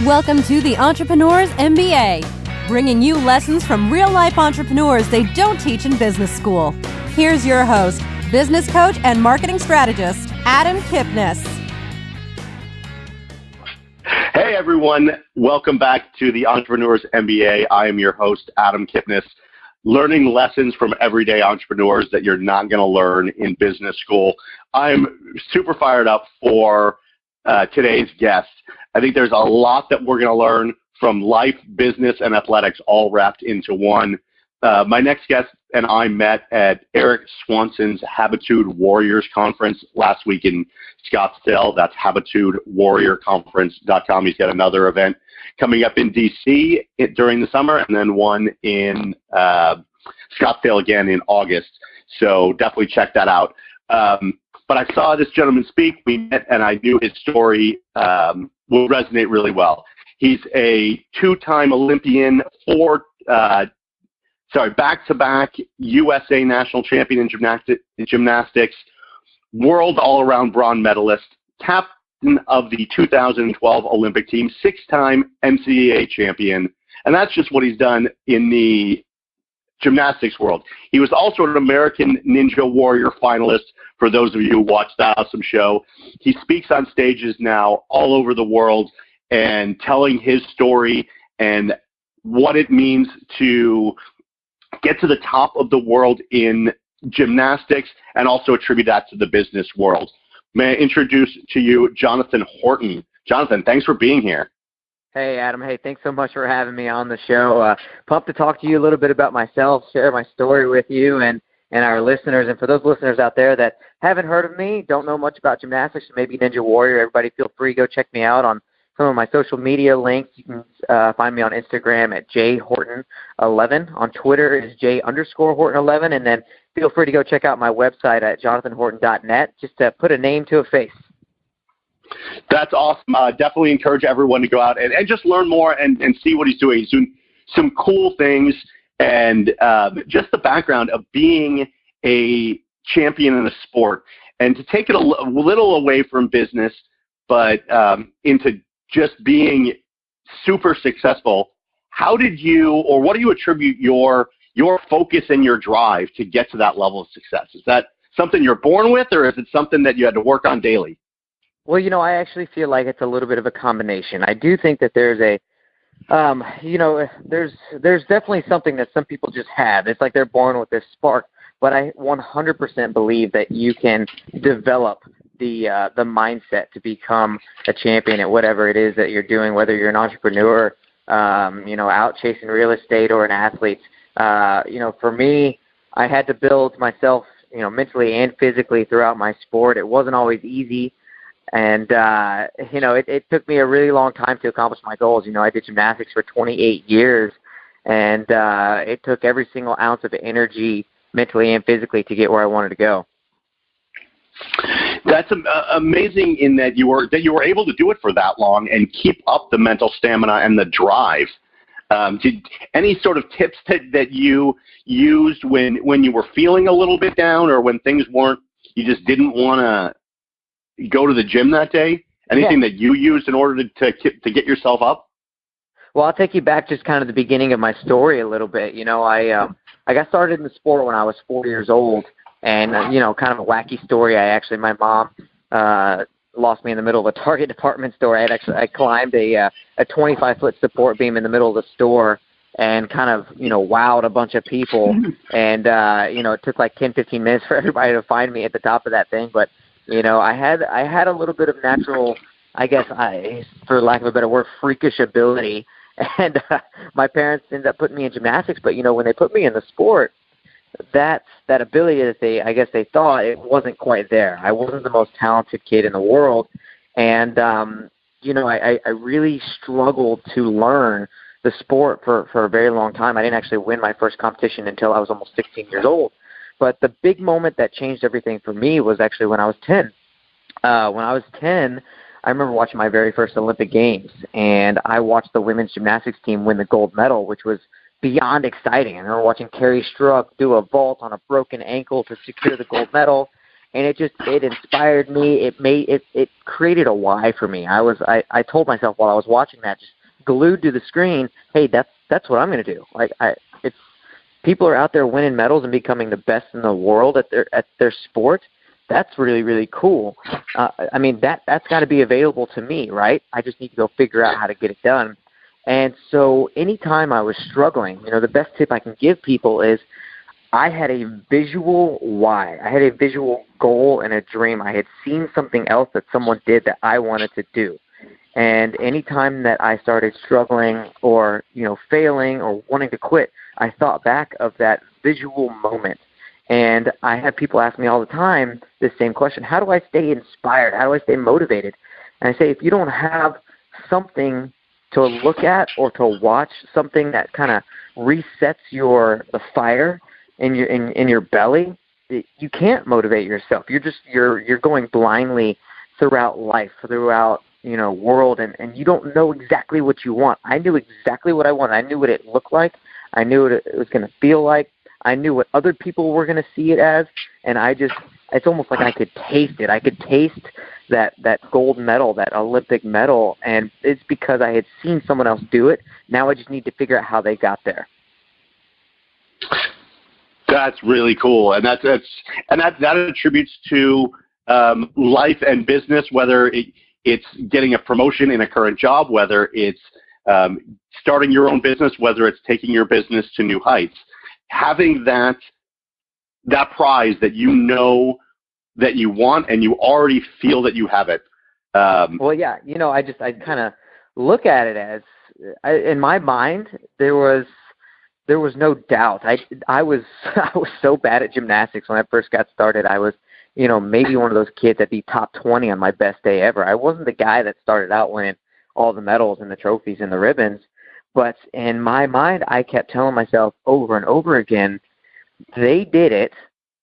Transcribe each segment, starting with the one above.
Welcome to the Entrepreneur's MBA, bringing you lessons from real-life entrepreneurs they don't teach in business school. Here's your host, business coach and marketing strategist, Adam Kipnes. Hey everyone, welcome back to the Entrepreneur's MBA. I am your host, Adam Kipnes, learning lessons from everyday entrepreneurs that you're not going to learn in business school. I'm super fired up for today's guest. I think there's a lot that we're going to learn from life, business, and athletics all wrapped into one. My next guest and I met at Eric Swanson's Habitude Warriors Conference last week in Scottsdale. That's habitudewarriorconference.com. He's got another event coming up in D.C. during the summer, and then one in Scottsdale again in August. So definitely check that out. But I saw this gentleman speak. We met, and I knew his story will resonate really well. He's a two-time Olympian, back-to-back USA national champion in gymnastics, world all-around bronze medalist, captain of the 2012 Olympic team, six-time NCAA champion, and that's just what he's done in the gymnastics world. He was also an American Ninja Warrior finalist, for those of you who watch that awesome show. He speaks on stages now all over the world and telling his story and what it means to get to the top of the world in gymnastics and also attribute that to the business world. May I introduce to you Jonathan Horton. Jonathan, thanks for being here. Hey, Adam. Hey, thanks so much for having me on the show. Pumped to talk to you a little bit about myself, share my story with you and our listeners. And for those listeners out there that haven't heard of me, don't know much about gymnastics, maybe Ninja Warrior, everybody feel free to go check me out on some of my social media links. You can find me on Instagram at jhorton11. On Twitter is j_horton11. And then feel free to go check out my website at jonathanhorton.net just to put a name to a face. That's awesome. Definitely encourage everyone to go out and just learn more and see what he's doing. He's doing some cool things and just the background of being a champion in a sport. And to take it a little away from business, but into just being super successful, how did you, or what do you attribute your focus and your drive to get to that level of success? Is that something you're born with, or is it something that you had to work on daily? Well, I actually feel like it's a little bit of a combination. I do think that there's there's definitely something that some people just have. It's like they're born with this spark. But I 100% believe that you can develop the mindset to become a champion at whatever it is that you're doing, whether you're an entrepreneur, out chasing real estate or an athlete. For me, I had to build myself, mentally and physically throughout my sport. It wasn't always easy. And, it took me a really long time to accomplish my goals. I did gymnastics for 28 years, and it took every single ounce of energy, mentally and physically, to get where I wanted to go. That's amazing in that you were able to do it for that long and keep up the mental stamina and the drive. Did any sort of tips that you used when you were feeling a little bit down, or when things weren't, you just didn't want to go to the gym that day? Anything that you used in order to get yourself up? Well, I'll take you back just kind of the beginning of my story a little bit. I got started in the sport when I was 4 years old, and kind of a wacky story. My mom lost me in the middle of a Target department store. I climbed a 25-foot support beam in the middle of the store and kind of wowed a bunch of people. And it took like 10-15 minutes for everybody to find me at the top of that thing, but I had a little bit of natural, for lack of a better word, freakish ability. And my parents ended up putting me in gymnastics. But, when they put me in the sport, that ability that they thought it wasn't quite there. I wasn't the most talented kid in the world. And, I really struggled to learn the sport for a very long time. I didn't actually win my first competition until I was almost 16 years old. But the big moment that changed everything for me was actually when I was 10. When I was 10, I remember watching my very first Olympic Games, and I watched the women's gymnastics team win the gold medal, which was beyond exciting. I remember watching Carrie Struck do a vault on a broken ankle to secure the gold medal, And it inspired me. It created a why for me. I told myself while I was watching that, just glued to the screen, hey, that's what I'm going to do. Like it's people are out there winning medals and becoming the best in the world at their sport. That's really, really cool. I mean, that's got to be available to me, right? I just need to go figure out how to get it done. And so anytime I was struggling, the best tip I can give people is I had a visual why. I had a visual goal and a dream. I had seen something else that someone did that I wanted to do. And anytime that I started struggling or, failing or wanting to quit, I thought back of that visual moment. And I have people ask me all the time this same question: how do I stay inspired? How do I stay motivated? And I say, if you don't have something to look at or to watch, something that kind of resets the fire in your belly, you can't motivate yourself. You're going blindly throughout life, throughout world, and you don't know exactly what you want. I knew exactly what I wanted. I knew what it looked like. I knew what it was going to feel like. I knew what other people were going to see it as, and it's almost like I could taste it. I could taste that gold medal, that Olympic medal, and it's because I had seen someone else do it. Now I just need to figure out how they got there. That's really cool, and that attributes to life and business, whether it's getting a promotion in a current job, whether it's starting your own business, whether it's taking your business to new heights. Having that prize that that you want and you already feel that you have it. Well, yeah, I kind of look at it as, in my mind, there was no doubt. I was so bad at gymnastics when I first got started. I was, maybe one of those kids that'd be top 20 on my best day ever. I wasn't the guy that started out winning all the medals and the trophies and the ribbons. But in my mind, I kept telling myself over and over again, they did it.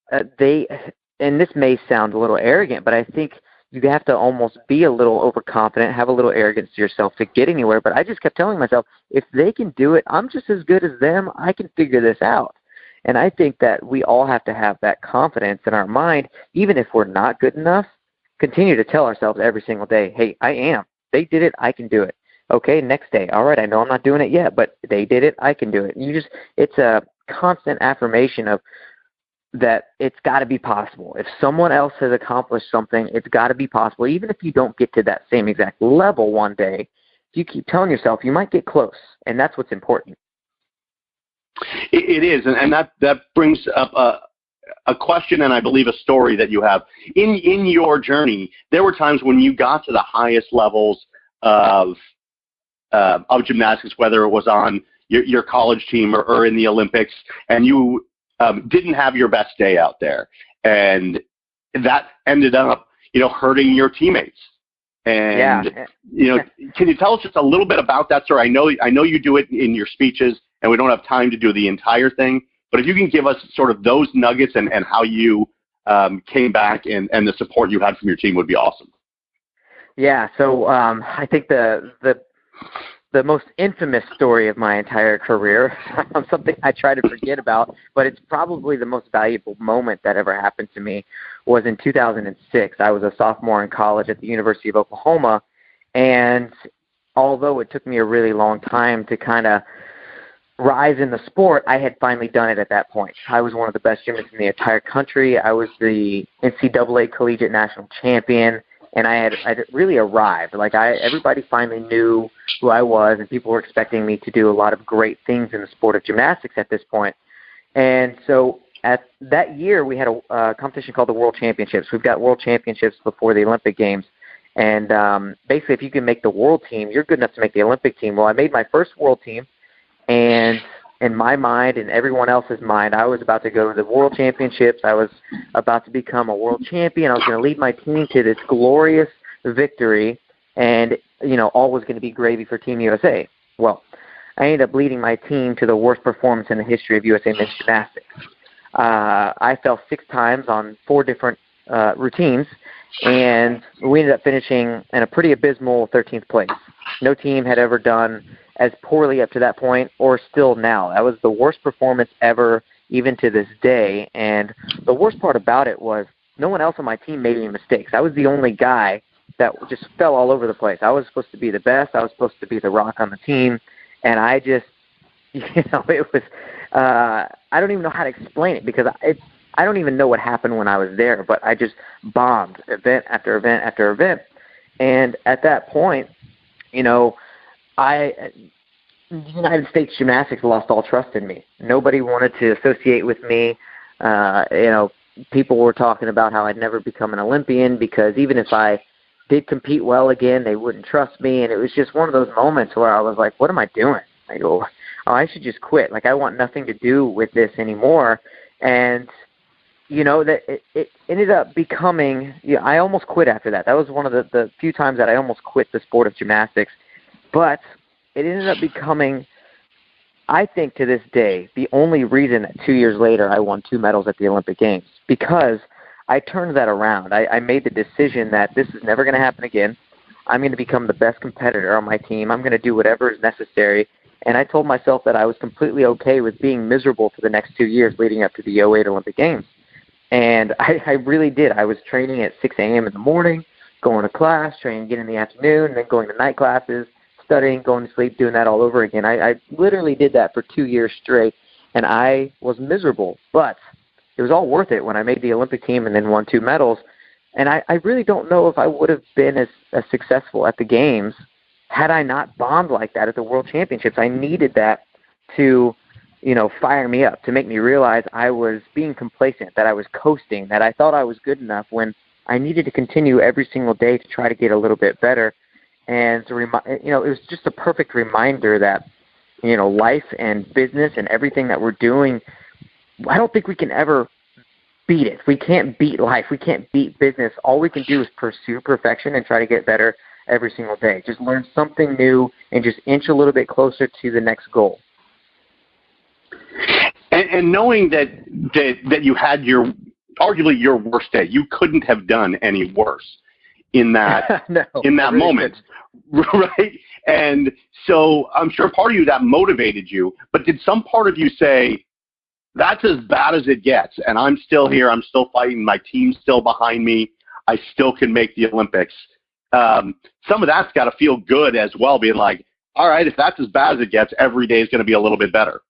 And this may sound a little arrogant, but I think you have to almost be a little overconfident, have a little arrogance to yourself to get anywhere. But I just kept telling myself, if they can do it, I'm just as good as them. I can figure this out. And I think that we all have to have that confidence in our mind, even if we're not good enough. Continue to tell ourselves every single day, hey, I am. They did it. I can do it. Okay, next day. All right, I know I'm not doing it yet, but they did it. I can do it. It's a constant affirmation of that it's got to be possible. If someone else has accomplished something, it's got to be possible. Even if you don't get to that same exact level one day, if you keep telling yourself, you might get close, and that's what's important. It is, and that brings up a question, and I believe a story that you have. In your journey, there were times when you got to the highest levels of gymnastics, whether it was on your college team or in the Olympics, and you didn't have your best day out there, and that ended up, hurting your teammates. And can you tell us just a little bit about that story? I know you do it in your speeches, and we don't have time to do the entire thing, but if you can give us sort of those nuggets and how you came back and the support you had from your team would be awesome. Yeah, so I think the most infamous story of my entire career, something I try to forget about, but it's probably the most valuable moment that ever happened to me, was in 2006. I was a sophomore in college at the University of Oklahoma, and although it took me a really long time to kind of rise in the sport, I had finally done it at that point. I was one of the best gymnasts in the entire country. I was the NCAA collegiate national champion. And I had really arrived. Everybody finally knew who I was, and people were expecting me to do a lot of great things in the sport of gymnastics at this point. And so at that year, we had a competition called the World Championships. We've got World Championships before the Olympic Games. And basically, if you can make the world team, you're good enough to make the Olympic team. Well, I made my first world team, and in my mind and everyone else's mind, I was about to go to the World Championships. I was about to become a world champion. I was going to lead my team to this glorious victory, and, all was going to be gravy for Team USA. Well, I ended up leading my team to the worst performance in the history of USA men's gymnastics. I fell 6 times on 4 different routines, and we ended up finishing in a pretty abysmal 13th place. No team had ever done as poorly up to that point, or still now. That was the worst performance ever, even to this day. And the worst part about it was no one else on my team made any mistakes. I was the only guy that just fell all over the place. I was supposed to be the best. I was supposed to be the rock on the team. And I just, it was, I don't even know how to explain it because I don't even know what happened when I was there, but I just bombed event after event after event. And at that point, the United States Gymnastics lost all trust in me. Nobody wanted to associate with me. People were talking about how I'd never become an Olympian because even if I did compete well again, they wouldn't trust me. And it was just one of those moments where I was like, what am I doing? I go, oh, I should just quit. Like, I want nothing to do with this anymore. And, that it ended up becoming, I almost quit after that. That was one of the few times that I almost quit the sport of gymnastics. But it ended up becoming, I think to this day, the only reason that 2 years later I won 2 medals at the Olympic Games, because I turned that around. I made the decision that this is never going to happen again. I'm going to become the best competitor on my team. I'm going to do whatever is necessary. And I told myself that I was completely okay with being miserable for the next 2 years leading up to the 2008 Olympic Games. And I really did. I was training at 6 a.m. in the morning, going to class, training again in the afternoon, and then going to night classes, studying, going to sleep, doing that all over again. I literally did that for 2 years straight, and I was miserable. But it was all worth it when I made the Olympic team and then won 2 medals. And I really don't know if I would have been as successful at the Games had I not bombed like that at the World Championships. I needed that to, fire me up, to make me realize I was being complacent, that I was coasting, that I thought I was good enough when I needed to continue every single day to try to get a little bit better. And to it was just a perfect reminder that, life and business and everything that we're doing, I don't think we can ever beat it. We can't beat life. We can't beat business. All we can do is pursue perfection and try to get better every single day. Just learn something new and just inch a little bit closer to the next goal. And knowing that you had arguably your worst day, you couldn't have done any worse in that moment, right? And so I'm sure part of you that motivated you, but did some part of you say, that's as bad as it gets, and I'm still here, I'm still fighting, my team's still behind me, I still can make the Olympics? Some of that's got to feel good as well, being like, all right, if that's as bad as it gets, every day is going to be a little bit better.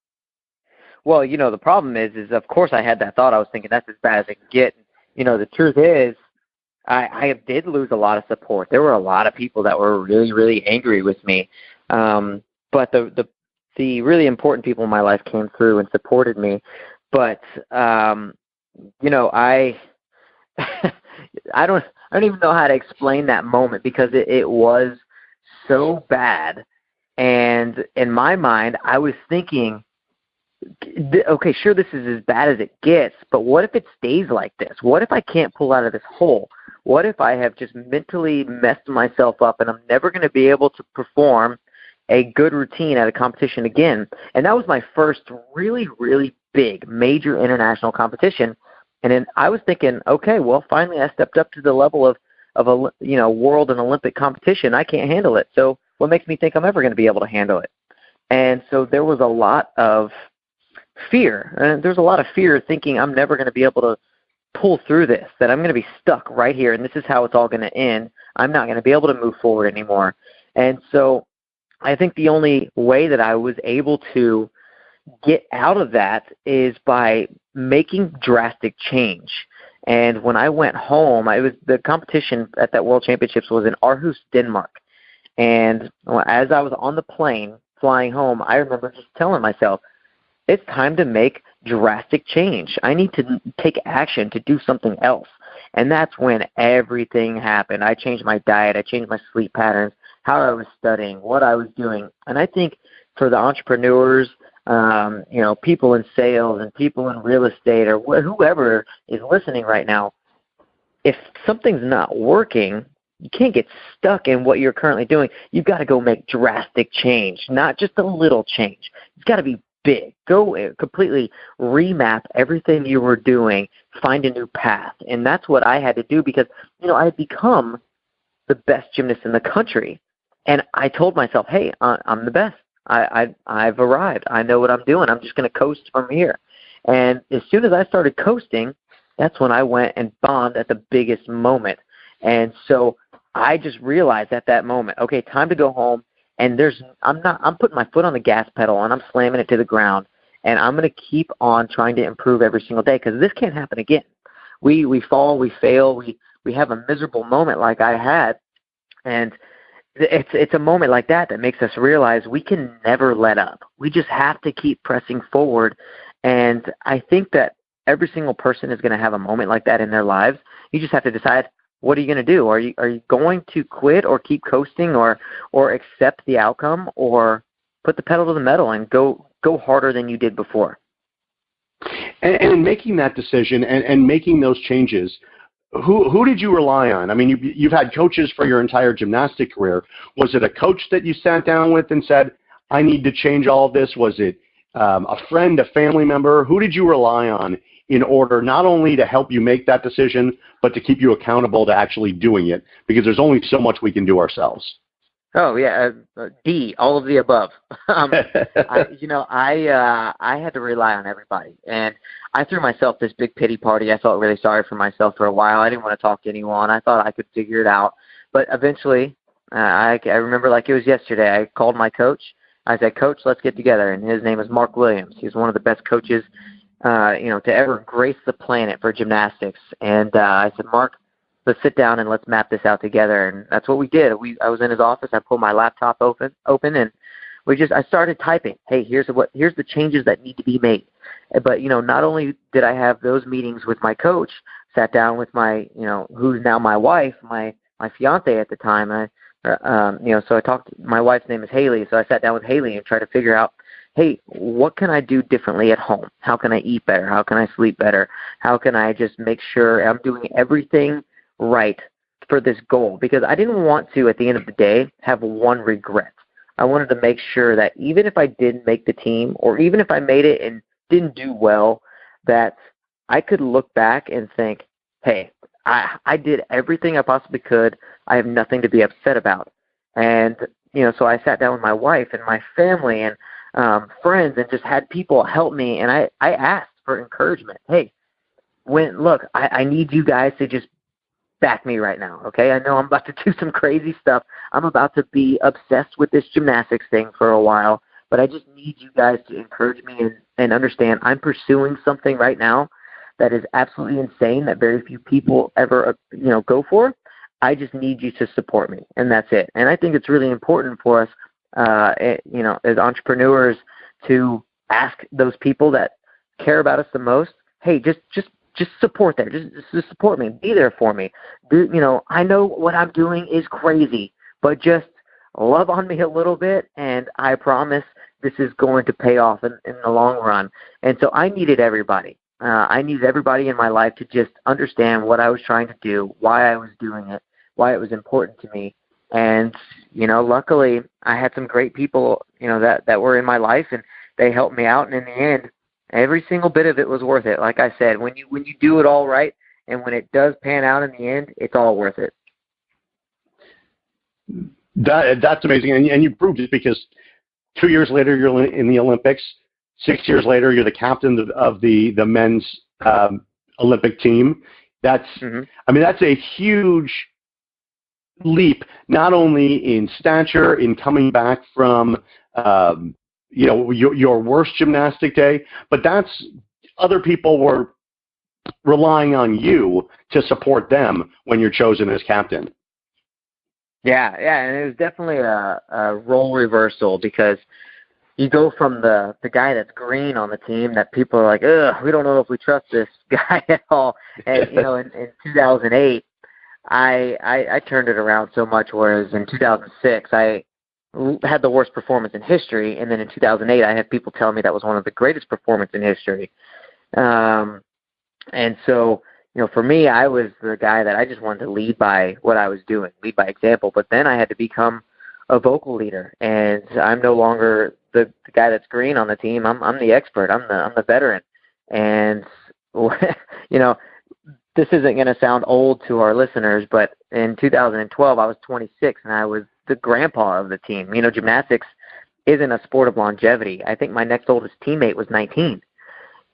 Well, the problem is of course I had that thought. I was thinking that's as bad as it can get. The truth is I did lose a lot of support. There were a lot of people that were really, really angry with me. But the really important people in my life came through and supported me. But, I I don't even know how to explain that moment because it was so bad. And in my mind, I was thinking, okay, sure, this is as bad as it gets, but what if it stays like this? What if I can't pull out of this hole? What if I have just mentally messed myself up and I'm never going to be able to perform a good routine at a competition again? And that was my first really, really big, major international competition. And then I was thinking, okay, well, finally I stepped up to the level of a world and Olympic competition. I can't handle it. So what makes me think I'm ever going to be able to handle it? And so there was a lot of fear. And there's a lot of fear thinking I'm never going to be able to pull through this, that I'm going to be stuck right here, and this is how it's all going to end. I'm not going to be able to move forward anymore. And so I think the only way that I was able to get out of that is by making drastic change. And when I went home, the competition at that World Championships was in Aarhus, Denmark. And as I was on the plane flying home, I remember just telling myself, it's time to make drastic change. I need to take action to do something else. And that's when everything happened. I changed my diet. I changed my sleep patterns, how I was studying, what I was doing. And I think for the entrepreneurs, people in sales and people in real estate or whoever is listening right now, if something's not working, you can't get stuck in what you're currently doing. You've got to go make drastic change, not just a little change. It's got to be big. Go completely remap everything you were doing, find a new path. And that's what I had to do because, I had become the best gymnast in the country. And I told myself, hey, I'm the best. I've arrived. I know what I'm doing. I'm just going to coast from here. And as soon as I started coasting, that's when I went and bombed at the biggest moment. And so I just realized at that moment, okay, time to go home. And I'm putting my foot on the gas pedal and I'm slamming it to the ground. And I'm going to keep on trying to improve every single day, because this can't happen again. We fall, we fail, we have a miserable moment like I had. And it's a moment like that makes us realize we can never let up. We just have to keep pressing forward. And I think that every single person is going to have a moment like that in their lives. You just have to decide, what are you going to do? Are you going to quit or keep coasting or accept the outcome, or put the pedal to the metal and go harder than you did before? And in making that decision and making those changes, who did you rely on? I mean, you've had coaches for your entire gymnastic career. Was it a coach that you sat down with and said, I need to change all of this? Was it a friend, a family member? Who did you rely on in order not only to help you make that decision, but to keep you accountable to actually doing it? Because there's only so much we can do ourselves. Oh yeah, all of the above. I had to rely on everybody, and I threw myself this big pity party. I felt really sorry for myself for a while. I didn't want to talk to anyone. I thought I could figure it out, but eventually, I remember like it was yesterday. I called my coach. I said, Coach, let's get together, and his name is Mark Williams. He's one of the best coaches, to ever grace the planet for gymnastics. And I said, Mark, let's sit down and let's map this out together. And that's what we did. I was in his office. I pulled my laptop open, and I started typing. Hey, here's the changes that need to be made. But not only did I have those meetings with my coach, sat down with my, who's now my wife, my fiance at the time. So I talked. My wife's name is Haley. So I sat down with Haley and tried to figure out, hey, what can I do differently at home? How can I eat better? How can I sleep better? How can I just make sure I'm doing everything right for this goal? Because I didn't want to, at the end of the day, have one regret. I wanted to make sure that even if I didn't make the team, or even if I made it and didn't do well, that I could look back and think, hey, I did everything I possibly could. I have nothing to be upset about. And, so I sat down with my wife and my family and friends and just had people help me. And I asked for encouragement. Hey, I need you guys to just back me right now, okay? I know I'm about to do some crazy stuff. I'm about to be obsessed with this gymnastics thing for a while, but I just need you guys to encourage me and understand I'm pursuing something right now that is absolutely insane, that very few people ever, go for. I just need you to support me, and that's it. And I think it's really important for us, as entrepreneurs, to ask those people that care about us the most, hey, just support there. Just support me. Be there for me. I know what I'm doing is crazy, but just love on me a little bit, and I promise this is going to pay off in the long run. And so I needed everybody. I needed everybody in my life to just understand what I was trying to do, why I was doing it, why it was important to me. And, luckily I had some great people, that were in my life, and they helped me out. And in the end, every single bit of it was worth it. Like I said, when you do it all right, and when it does pan out in the end, it's all worth it. That's amazing. And you proved it, because 2 years later, you're in the Olympics. 6 years later, you're the captain of the men's Olympic team. That's that's a huge leap, not only in stature, in coming back from your worst gymnastic day, but that's other people were relying on you to support them when you're chosen as captain. Yeah, and it was definitely a role reversal, because you go from the guy that's green on the team that people are like, ugh, we don't know if we trust this guy at all. And, in 2008, I turned it around so much, whereas in 2006, I had the worst performance in history. And then in 2008, I had people tell me that was one of the greatest performances in history. And so, for me, I was the guy that I just wanted to lead by what I was doing, lead by example. But then I had to become a vocal leader, and I'm no longer the guy that's green on the team. I'm the expert. I'm the veteran. And this isn't going to sound old to our listeners, but in 2012 I was 26, and I was the grandpa of the team. Gymnastics isn't a sport of longevity. I think my next oldest teammate was 19.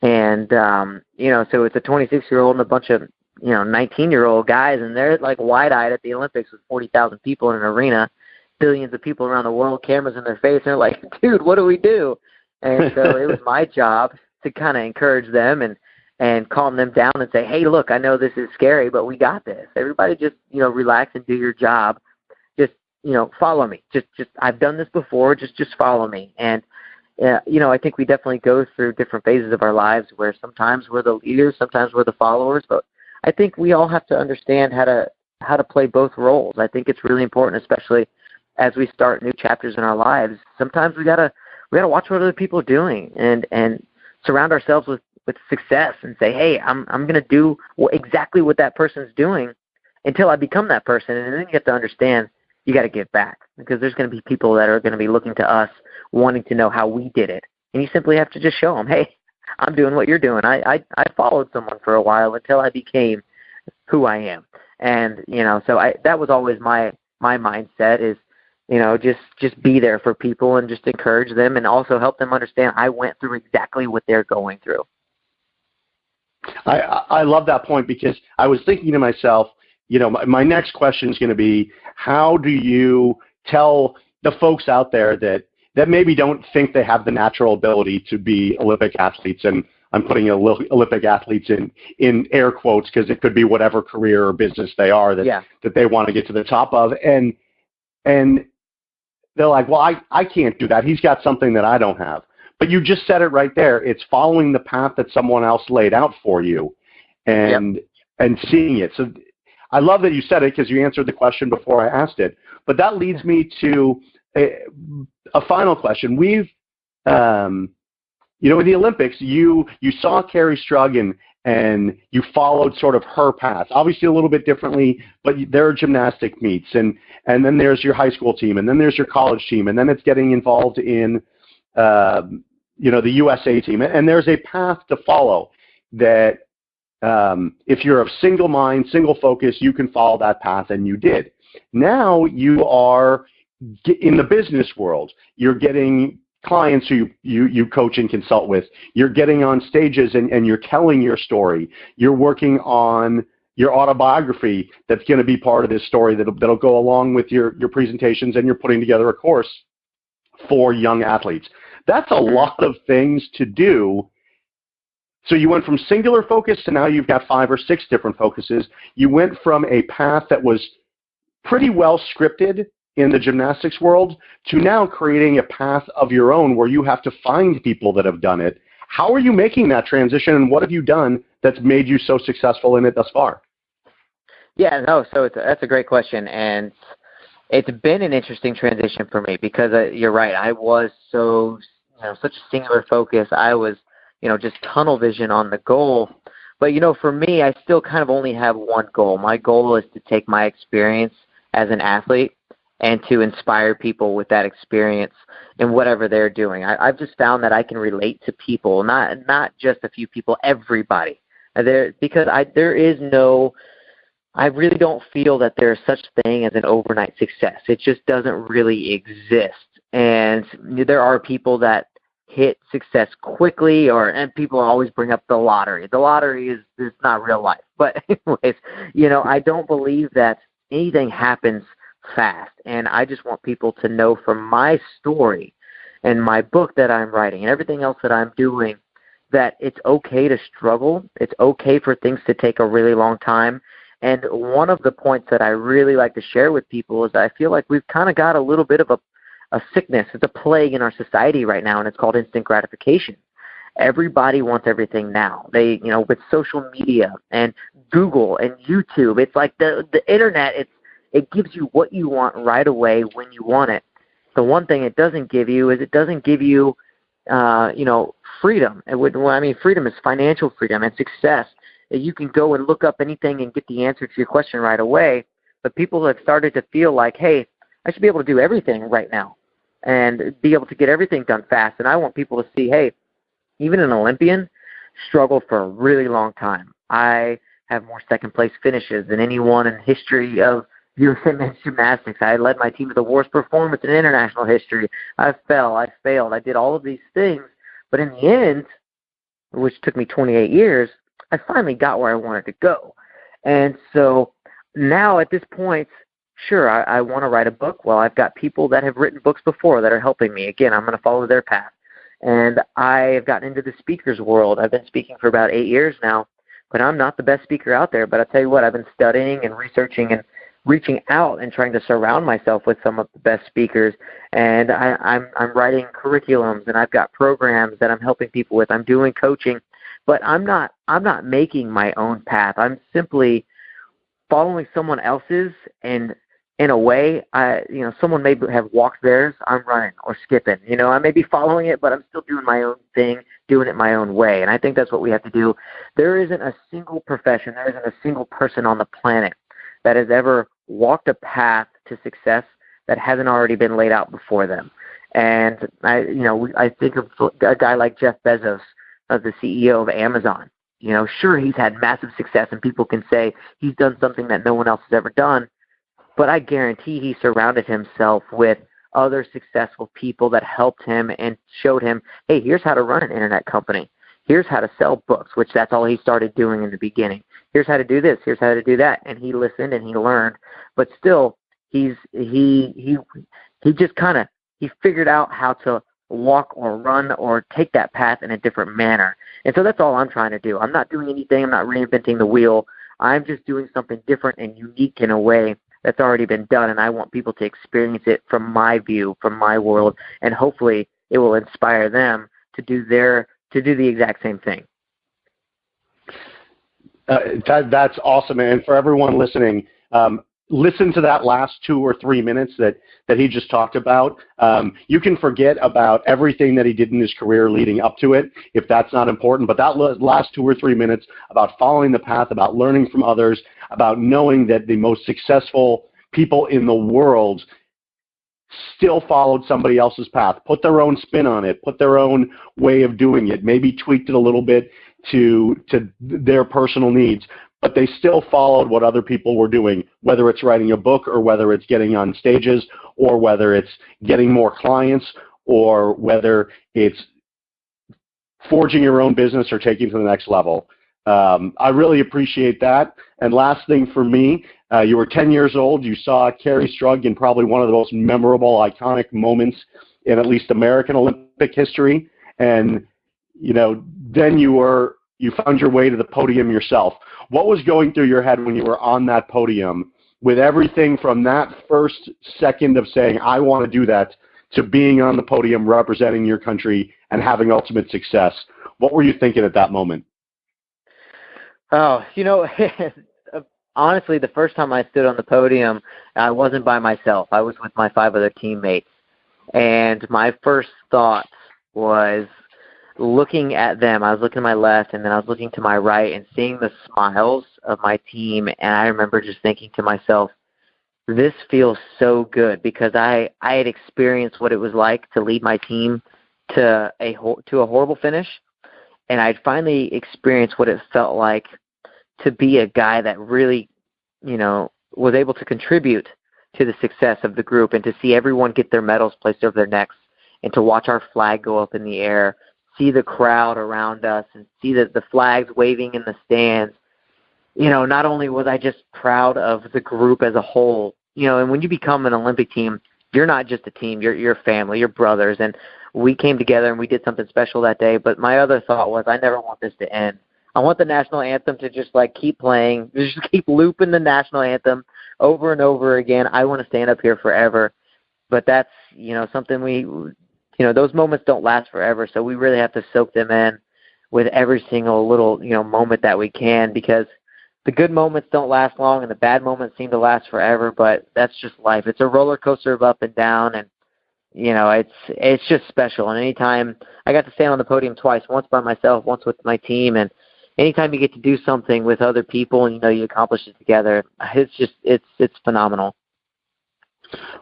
And, so it's a 26-year-old and a bunch of, 19-year-old guys, and they're like wide-eyed at the Olympics with 40,000 people in an arena, billions of people around the world, cameras in their face, and they're like, dude, what do we do? And so it was my job to kind of encourage them and calm them down and say, hey, look, I know this is scary, but we got this. Everybody just, relax and do your job. Just, follow me. Just I've done this before. Just follow me. And, I think we definitely go through different phases of our lives where sometimes we're the leaders, sometimes we're the followers, but I think we all have to understand how to play both roles. I think it's really important, especially as we start new chapters in our lives. Sometimes we gotta watch what other people are doing and surround ourselves with success and say, hey, I'm gonna do exactly what that person's doing until I become that person. And then you have to understand you got to give back, because there's going to be people that are going to be looking to us wanting to know how we did it. And you simply have to just show them, hey, I'm doing what you're doing. I followed someone for a while until I became who I am. And, so that was always my mindset is, just be there for people and just encourage them and also help them understand I went through exactly what they're going through. I love that point, because I was thinking to myself, my next question is going to be, how do you tell the folks out there that maybe don't think they have the natural ability to be Olympic athletes, and I'm putting Olympic athletes in air quotes because it could be whatever career or business they are that they want to get to the top of, and they're like, well, I can't do that. He's got something that I don't have. But you just said it right there. It's following the path that someone else laid out for you and seeing it. So I love that you said it, because you answered the question before I asked it. But that leads me to a final question. We've, in the Olympics, you saw Carrie Strug and you followed sort of her path, obviously a little bit differently, but there are gymnastic meets, and then there's your high school team, and then there's your college team, and then it's getting involved in the USA team, and there's a path to follow that if you're of single mind, single focus, you can follow that path, and you did. Now you are in the business world. You're getting clients who you coach and consult with. You're getting on stages and you're telling your story. You're working on your autobiography that's going to be part of this story that'll go along with your presentations, and you're putting together a course for young athletes. That's a lot of things to do. So you went from singular focus to now you've got 5 or 6 different focuses. You went from a path that was pretty well scripted in the gymnastics world to now creating a path of your own where you have to find people that have done it. How are you making that transition, and what have you done that's made you so successful in it thus far? Yeah, no, so that's a great question, and it's been an interesting transition for me because you're right. I was such a singular focus. I was, just tunnel vision on the goal. But, for me, I still kind of only have one goal. My goal is to take my experience as an athlete and to inspire people with that experience in whatever they're doing. I've just found that I can relate to people, not just a few people, everybody. I really don't feel that there's such thing as an overnight success. It just doesn't really exist. And there are people that hit success quickly, and people always bring up the lottery. The lottery is not real life. But anyways, I don't believe that anything happens fast. And I just want people to know from my story and my book that I'm writing and everything else that I'm doing that it's okay to struggle. It's okay for things to take a really long time. And one of the points that I really like to share with people is I feel like we've kind of got a little bit of a sickness. It's a plague in our society right now, and it's called instant gratification. Everybody wants everything now. They, with social media and Google and YouTube, it's like the internet, it gives you what you want right away when you want it. The one thing it doesn't give you is freedom. Freedom is financial freedom and success. You can go and look up anything and get the answer to your question right away. But people have started to feel like, hey, I should be able to do everything right now and be able to get everything done fast. And I want people to see, hey, even an Olympian struggled for a really long time. I have more second-place finishes than anyone in history of USA men's gymnastics. I led my team to the worst performance in international history. I fell. I failed. I did all of these things. But in the end, which took me 28 years, I finally got where I wanted to go. And so now at this point, sure, I want to write a book. Well, I've got people that have written books before that are helping me. Again, I'm going to follow their path. And I've gotten into the speaker's world. I've been speaking for about 8 years now, but I'm not the best speaker out there. But I'll tell you what, I've been studying and researching and reaching out and trying to surround myself with some of the best speakers. And I'm writing curriculums, and I've got programs that I'm helping people with. I'm doing coaching, but I'm not making my own path. I'm simply following someone else's, and in a way, someone may have walked theirs, I'm running or skipping. I may be following it, but I'm still doing my own thing, doing it my own way. And I think that's what we have to do. There isn't a single profession, there isn't a single person on the planet that has ever walked a path to success that hasn't already been laid out before them. And I think of a guy like Jeff Bezos, the CEO of Amazon. Sure, he's had massive success, and people can say he's done something that no one else has ever done. But I guarantee he surrounded himself with other successful people that helped him and showed him, hey, here's how to run an internet company. Here's how to sell books, which that's all he started doing in the beginning. Here's how to do this. Here's how to do that. And he listened and he learned. But still, he figured out how to walk or run or take that path in a different manner. And so that's all I'm trying to do. I'm not doing anything. I'm not reinventing the wheel. I'm just doing something different and unique in a way that's already been done, and I want people to experience it from my view, from my world, and hopefully it will inspire them to do the exact same thing. That's awesome, and for everyone listening, listen to that last 2 or 3 minutes that he just talked about. You can forget about everything that he did in his career leading up to it if that's not important, but that last 2 or 3 minutes about following the path, about learning from others, about knowing that the most successful people in the world still followed somebody else's path, put their own spin on it, put their own way of doing it, maybe tweaked it a little bit to their personal needs, but they still followed what other people were doing, whether it's writing a book or whether it's getting on stages or whether it's getting more clients or whether it's forging your own business or taking to the next level. I really appreciate that. And last thing for me, you were 10 years old. You saw Kerri Strug in probably one of the most memorable, iconic moments in at least American Olympic history. And, then you found your way to the podium yourself. What was going through your head when you were on that podium with everything from that first second of saying, I want to do that, to being on the podium representing your country and having ultimate success? What were you thinking at that moment? Oh, honestly, the first time I stood on the podium, I wasn't by myself. I was with my 5 other teammates. And my first thought was looking at them. I was looking to my left, and then I was looking to my right and seeing the smiles of my team. And I remember just thinking to myself, this feels so good, because I had experienced what it was like to lead my team to a horrible finish. And I'd finally experienced what it felt like to be a guy that really, was able to contribute to the success of the group, and to see everyone get their medals placed over their necks, and to watch our flag go up in the air, see the crowd around us, and see the flags waving in the stands. Not only was I just proud of the group as a whole, and when you become an Olympic team, you're not just a team, you're family, you're brothers. And we came together and we did something special that day. But my other thought was, I never want this to end. I want the national anthem to just keep playing, just keep looping the national anthem over and over again. I want to stand up here forever. But that's, something those moments don't last forever. So we really have to soak them in with every single little, moment that we can, because the good moments don't last long and the bad moments seem to last forever. But that's just life. It's a roller coaster of up and down, and it's just special. And anytime I got to stand on the podium twice, once by myself, once with my team, and anytime you get to do something with other people and you accomplish it together, it's phenomenal.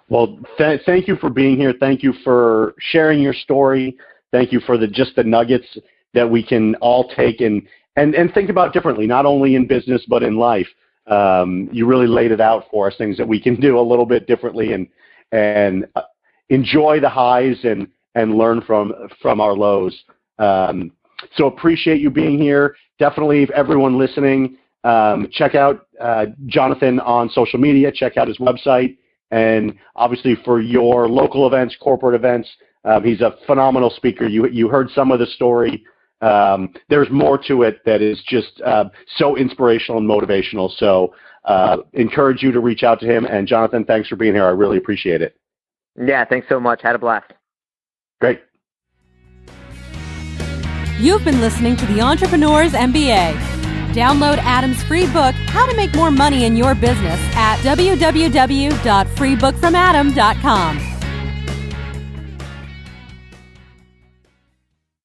Well, thank you for being here. Thank you for sharing your story. Thank you for the nuggets that we can all take and think about differently, not only in business but in life. You really laid it out for us, things that we can do a little bit differently and enjoy the highs and learn from our lows. So appreciate you being here. Definitely, if everyone listening, check out Jonathan on social media. Check out his website. And obviously for your local events, corporate events, he's a phenomenal speaker. You heard some of the story. There's more to it that is just so inspirational and motivational. So encourage you to reach out to him. And Jonathan, thanks for being here. I really appreciate it. Yeah, thanks so much. Had a blast. Great. You've been listening to the Entrepreneur's MBA. Download Adam's free book, How to Make More Money in Your Business, at www.freebookfromadam.com.